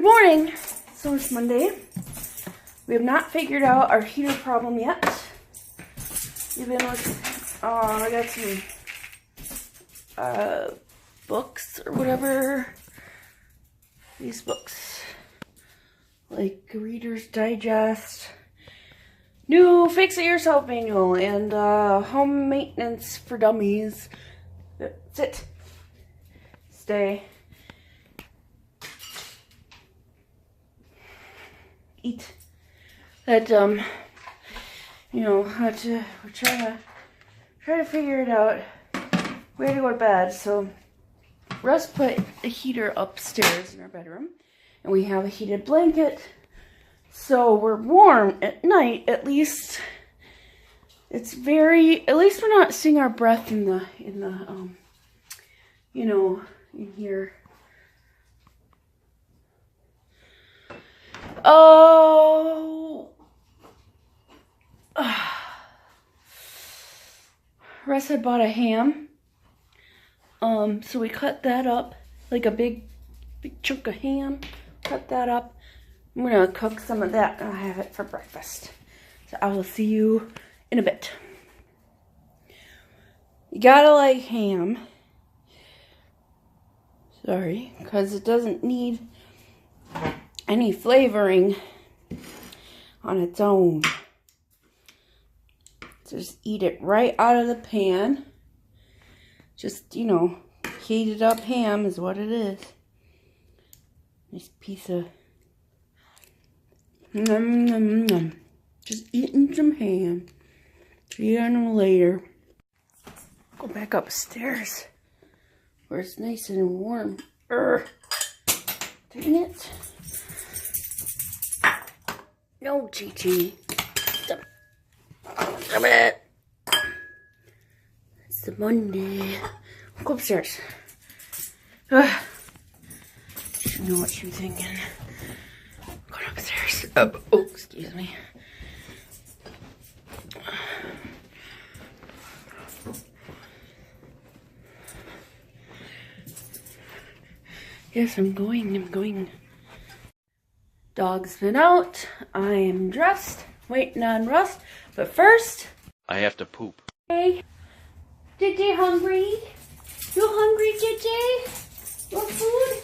morning. So it's Monday. We have not figured out our heater problem yet. Even with, I got some books or whatever. These books, like Reader's Digest, New Fix It Yourself Manual, and Home Maintenance for Dummies. Sit. Stay. Eat. That you know, we're trying to figure it out. We had to go to bed, so Russ put a heater upstairs in our bedroom, and we have a heated blanket, so we're warm at night. At least it's at least we're not seeing our breath in the you know, in here. Oh, Russ had bought a ham. So we cut that up, like a big chunk of ham. Cut that up. I'm gonna cook some of that and I'll have it for breakfast. So I will see you in a bit. You gotta like ham. Sorry, because it doesn't need any flavoring on its own. Just eat it right out of the pan. Just, you know, heated up ham is what it is. Nice piece of just eating some ham. See you later. Go back upstairs where it's nice and warm. Dang it. No, Gigi. Stop it. It's the Monday. Go upstairs. You know what you're thinking. Go upstairs. Oh, excuse me. Yes, I'm going. Dog's been out. I am dressed, waiting on Russ. But first, I have to poop. Hey, JJ hungry? You hungry, JJ? You want food?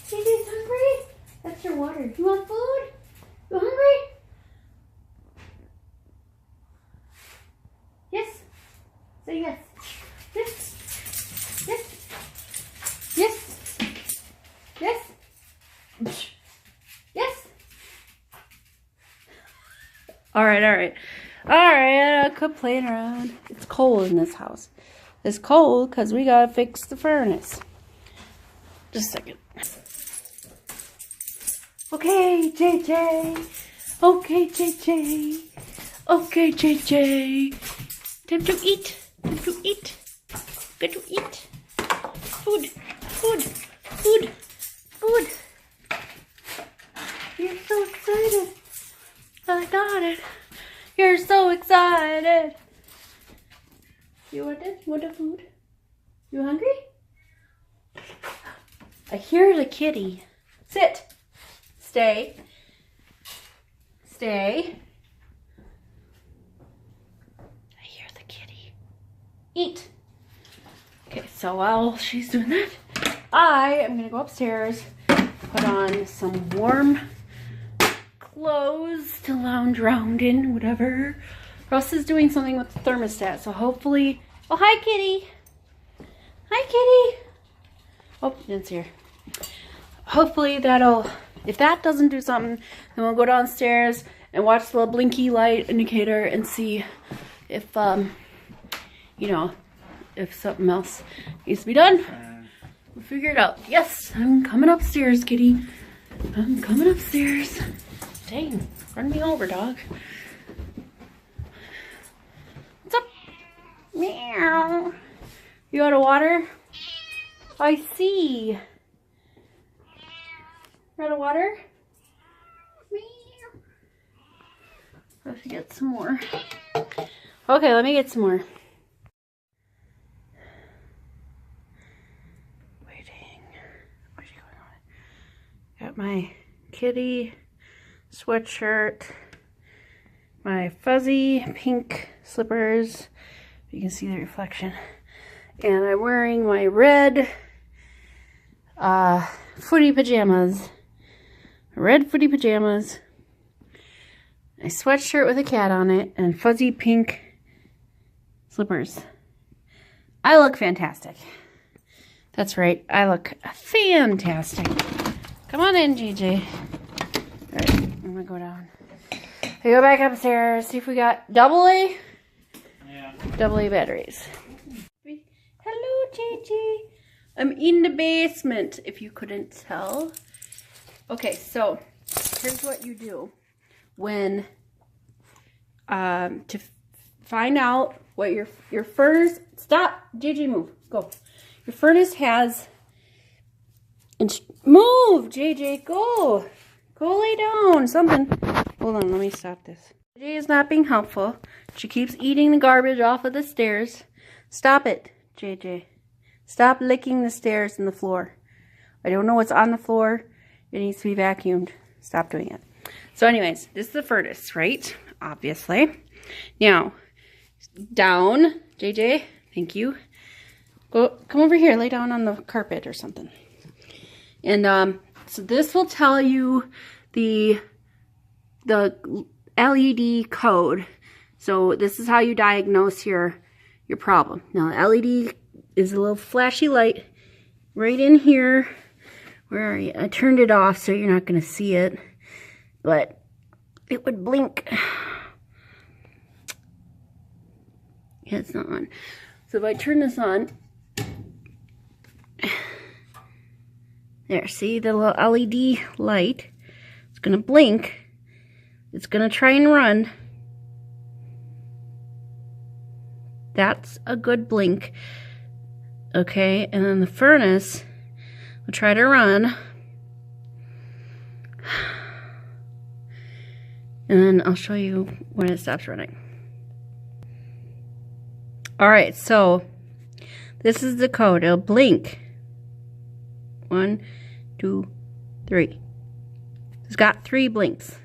JJ's hungry? That's your water. You want food? You hungry? Yes. Say yes. Yes. Yes. Yes. Yes. Yes. All right. Quit playing around. It's cold in this house. It's cold because we gotta fix the furnace. Just a second. Okay, JJ. Okay, JJ. Okay, JJ. Time to eat. Time to eat. Got to eat. Food. You're so excited. I got it. You're so excited. You want it? You want the food? You hungry? I hear the kitty. Sit. Stay. I hear the kitty. Eat. Okay, so while she's doing that, I am going to go upstairs, put on some warm clothes to lounge around in, whatever. Russ is doing something with the thermostat, so hopefully... Oh, hi, kitty. Hi, kitty. Oh, it's here. Hopefully that'll... If that doesn't do something, then we'll go downstairs and watch the little blinky light indicator and see if, you know, if something else needs to be done. We'll figure it out. Yes, I'm coming upstairs, kitty. I'm coming upstairs. Dang, run me over, dog. What's up? Meow. You out of water? I see. You out of water? Meow. Let's get some more. Okay, let me get some more. my kitty sweatshirt, my fuzzy pink slippers. You can see the reflection. And I'm wearing my red footy pajamas. Red footy pajamas. A sweatshirt with a cat on it and fuzzy pink slippers. I look fantastic. That's right, I look fantastic. Come on in, GJ. Alright, I'm gonna go down. We go back upstairs, see if we got double A? Yeah. Double A batteries. Hello, JJ. I'm in the basement, if you couldn't tell. Okay, so here's what you do when to find out what your furnace. Stop, JJ, move. Go. Your furnace has. Move, JJ. Go. Go lay down. Something. Hold on. Let me stop this. JJ is not being helpful. She keeps eating the garbage off of the stairs. Stop it, JJ. Stop licking the stairs and the floor. I don't know what's on the floor. It needs to be vacuumed. Stop doing it. So anyways, this is the furnace, right? Obviously. Now, down, JJ. Thank you. Go, come over here. Lay down on the carpet or something. And so this will tell you the LED code. So this is how you diagnose your problem. Now, LED is a little flashy light right in here. Where are you? I turned it off so you're not going to see it. But it would blink. Yeah, it's not on. So if I turn this on. There, see the little LED light? It's going to blink. It's going to try and run. That's a good blink. Okay, and then the furnace will try to run. And then I'll show you when it stops running. Alright, so this is the code. It'll blink. 1, 2, 3. It's got 3 blinks.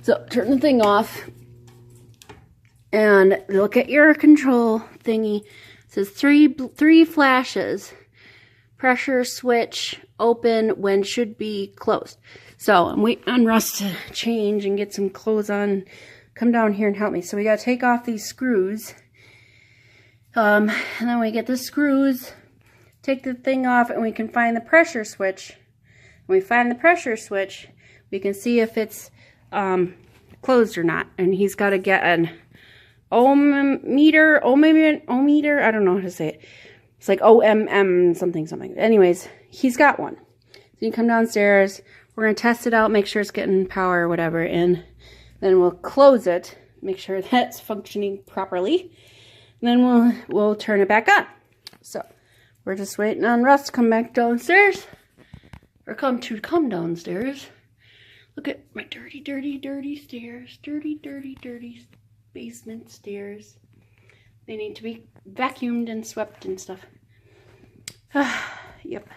So turn the thing off. And look at your control thingy. It says three flashes. Pressure switch open when should be closed. So I'm waiting on Russ to change and get some clothes on. Come down here and help me. So we got to take off these screws. And then we get the screws, take the thing off, and we can find the pressure switch. When we find the pressure switch, we can see if it's closed or not. And he's got to get an ohmmeter, I don't know how to say it. It's like OMM something. Anyways, he's got one. So you come downstairs, we're going to test it out, make sure it's getting power or whatever, and then we'll close it, make sure that's functioning properly. And then we'll turn it back on. So we're just waiting on Russ to come back downstairs. Or come downstairs. Look at my dirty, dirty, dirty stairs. Dirty, dirty, dirty basement stairs. They need to be vacuumed and swept and stuff. Yep.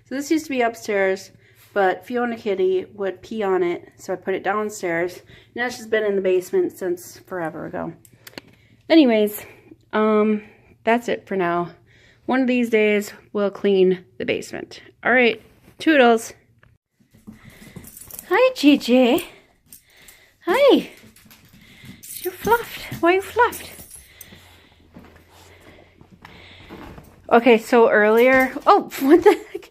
So this used to be upstairs, but Fiona Kitty would pee on it, so I put it downstairs. Now it's just been in the basement since forever ago. Anyways, that's it for now. One of these days, we'll clean the basement. All right, toodles. Hi, JJ. Hi. You're fluffed. Why are you fluffed? Okay, so earlier, oh, what the heck?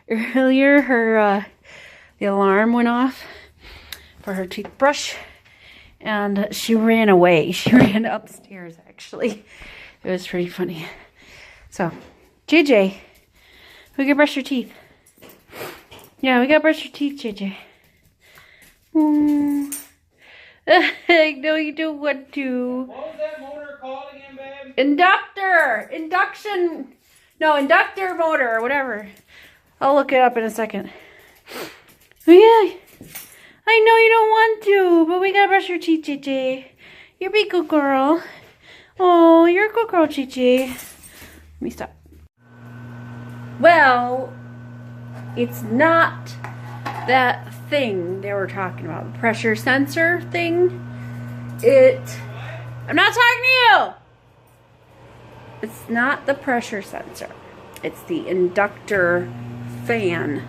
Earlier, the alarm went off for her toothbrush, and she ran away. She ran upstairs, actually. It was pretty funny. So, JJ, we gotta brush your teeth. Yeah, we gotta brush your teeth, JJ. No, you don't want to. What was that motor called again, babe? Inductor! Induction! No, inductor motor, or whatever. I'll look it up in a second. Oh, yeah. I know you don't want to, but we gotta brush your teeth, JJ. You're a big good girl. Oh, you're a good girl, JJ. Let me stop. Well, it's not that thing they were talking about, the pressure sensor thing, I'm not talking to you! It's not the pressure sensor. It's the inductor fan.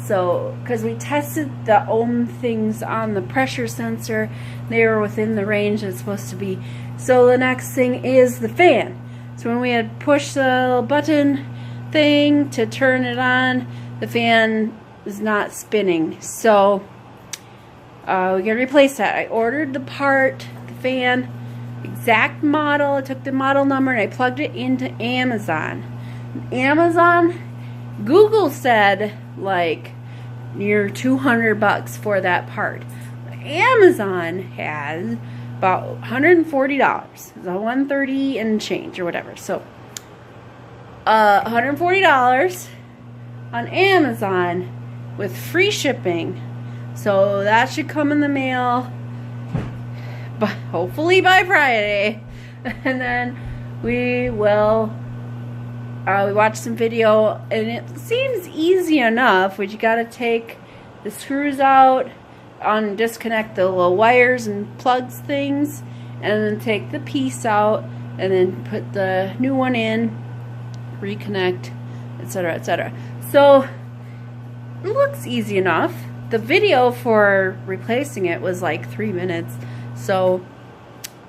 So, because we tested the ohm things on the pressure sensor, they were within the range it's supposed to be. So the next thing is the fan. So when we had pushed the little button thing to turn it on, the fan is not spinning. So we gotta replace that. I ordered the part, the fan, exact model. I took the model number and I plugged it into Amazon. Google said like near $200 for that part. Amazon has about $140. It's a $130 and change or whatever. So $140 on Amazon with free shipping. So that should come in the mail, but hopefully by Friday. And then we will we watched some video, and it seems easy enough. But you gotta take the screws out, disconnect the little wires and plugs things, and then take the piece out, and then put the new one in, reconnect, etc., etc. So it looks easy enough. The video for replacing it was like 3 minutes, so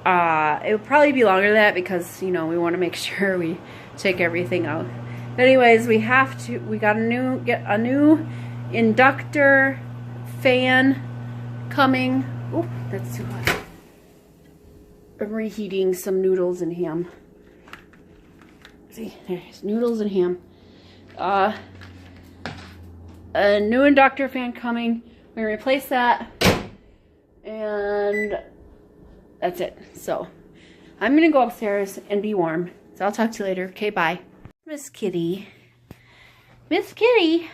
it would probably be longer than that because, you know, we want to make sure we take everything out. But anyways, we got get a new inductor fan coming. Oh, that's too hot. I'm reheating some noodles and ham. See, there's noodles and ham. A new inductor fan coming. We're gonna replace that, and that's it. So I'm gonna go upstairs and be warm. So I'll talk to you later. Okay, bye. Miss Kitty. Miss Kitty.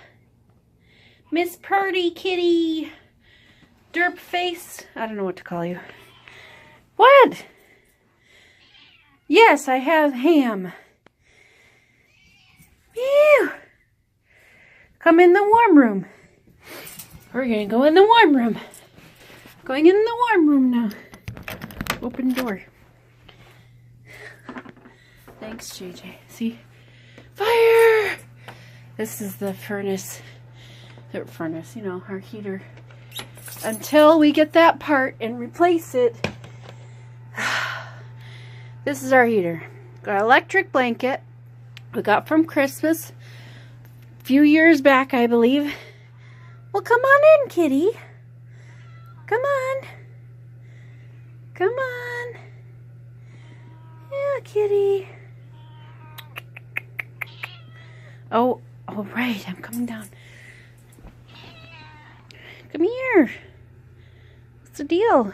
Miss Purdy Kitty. Derp face. I don't know what to call you. What? Yes, I have ham. Ew. Come in the warm room. We're gonna go in the warm room. Going in the warm room now. Open door. Thanks, JJ. See? Fire! This is the furnace. The furnace, you know, our heater. Until we get that part and replace it. This is our heater. Got an electric blanket. We got from Christmas. A few years back, I believe. Well, come on in, kitty. Come on. Come on. Yeah, kitty. Oh, right. I'm coming down. Come here. What's the deal?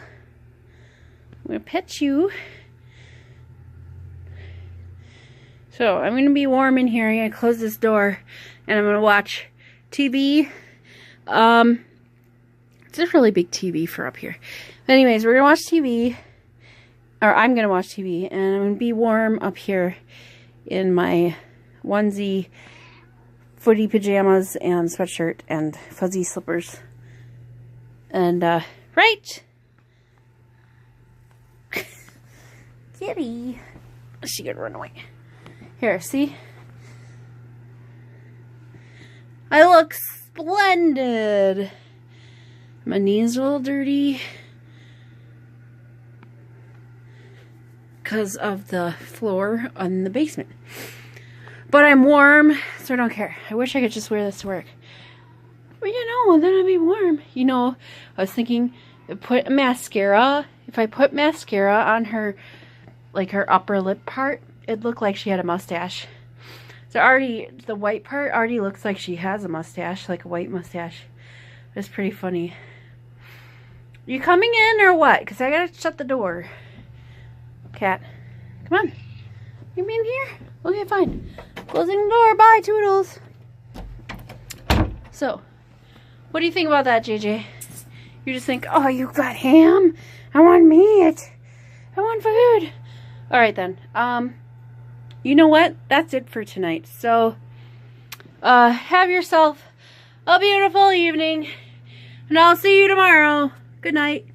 I'm going to pet you. So, I'm going to be warm in here. I'm going to close this door. And I'm going to watch TV. It's a really big TV for up here. But anyways, we're going to watch TV. Or I'm going to watch TV. And I'm going to be warm up here in my onesie, footy pajamas, and sweatshirt, and fuzzy slippers. And, right. Kitty. She could run away. Here, see? I look splendid. My knees are a little dirty because of the floor on the basement. But I'm warm, so I don't care. I wish I could just wear this to work. Well, you know, then I'd be warm. You know, I was thinking, put mascara. If I put mascara on her, like her upper lip part, it'd look like she had a mustache. So already, the white part already looks like she has a mustache, like a white mustache. It's pretty funny. You coming in or what? Because I gotta shut the door. Cat, come on. You in here? Okay, fine. Closing the door. Bye, Toodles. So, what do you think about that, JJ? You just think, oh, you got ham? I want meat. I want food. All right, then. You know what? That's it for tonight. So, have yourself a beautiful evening. And I'll see you tomorrow. Good night.